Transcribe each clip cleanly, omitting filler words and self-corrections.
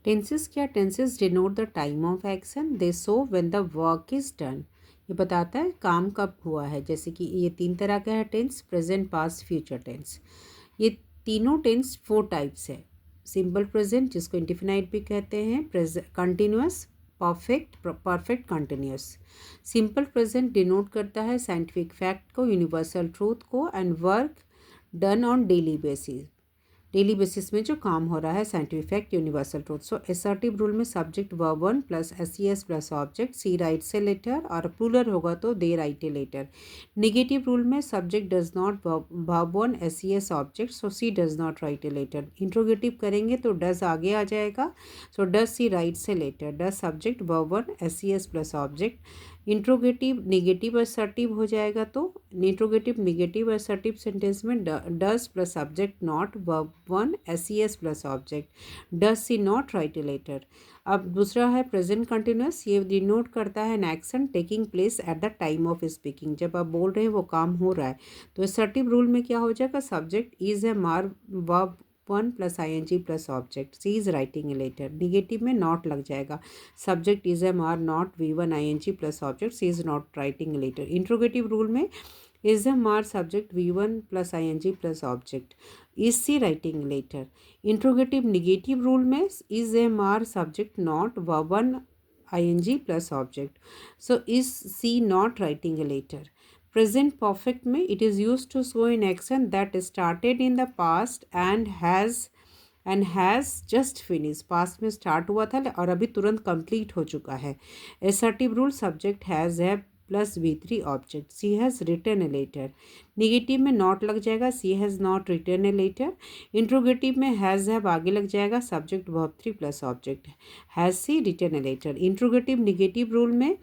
Tenses क्या? Tenses denote the time of action, they show when the work is done. ये बताता है काम कब हुआ है। जैसे कि ये 3 तरह का है tense, present, past, future tense. ये तीनों टेंस 4 टाइप्स है। सिंपल प्रेजेंट जिसको इंडिफिनाइट भी कहते हैं, continuous, perfect, perfect continuous. Simple present denote करता है साइंटिफिक फैक्ट को, यूनिवर्सल ट्रूथ को and work done on daily basis. Daily basis में जो काम हो रहा है, scientific fact, universal truth. So assertive rule में subject verb one plus S plus object, she writes a letter, और प्लूरल होगा तो they write a letter. Negative rule में subject does not verb one S object, so she does not write a letter. Interrogative करेंगे तो does आगे आ जाएगा, so does she writes a letter. Does subject verb one S plus object. Interrogative negative assertive हो जाएगा तो interrogative negative assertive sentence में does plus subject not verb one S plus object, does she not write a letter. अब दूसरा है present continuous. ये denote करता है an action taking place at the time of speaking. जब आप बोल रहे हैं वो काम हो रहा है। तो असर्टिव रूल में क्या हो जाएगा, सब्जेक्ट इज ए मार verb one plus ING plus object, she is writing a letter. Negative में नॉट लग जाएगा, subject is am are not V1 ING plus object, she is not writing a letter. Interrogative rule में is am are subject V1 plus ING plus object, is she writing letter. Interrogative negative rule में is am are subject not V1 ING plus object, so is she not writing a letter. Present perfect में it is use to show in action that started in the past and has just finish. Past में start हुआ था और अभी तुरंत complete हो चुका है। Assertive rule subject has plus V3 object, she has written a letter. Negative में नॉट लग जाएगा, she has not written a letter. Interrogative में हैज़ आगे लग जाएगा, subject verb 3 plus object, has she written a letter. Interrogative negative rule में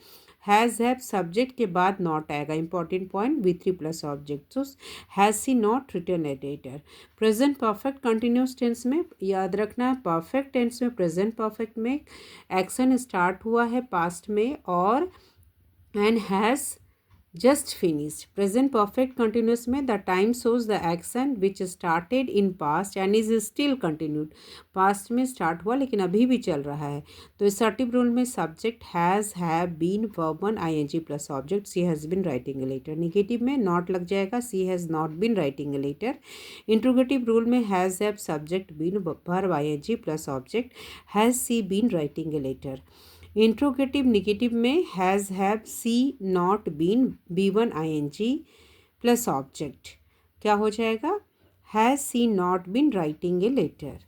has subject के बाद नॉट आएगा, important point, V3 plus object, so has she not written a letter. Present perfect continuous tense में याद रखना है, perfect tense में present perfect में एक्शन स्टार्ट हुआ है पास्ट में और end has just finished. Present perfect continuous में the time shows the action which started in past and is still continued. Past में स्टार्ट हुआ लेकिन अभी भी चल रहा है। तो असर्टिव रूल में subject has have been verb one ING plus object, she has been writing a letter. Negative में नॉट लग जाएगा, she has not been writing a letter. Interrogative rule में has have subject been verb ING plus object, has she been writing a letter. Interrogative negative में has have she not been V1 ING plus object, क्या हो जाएगा, has she not been writing a letter.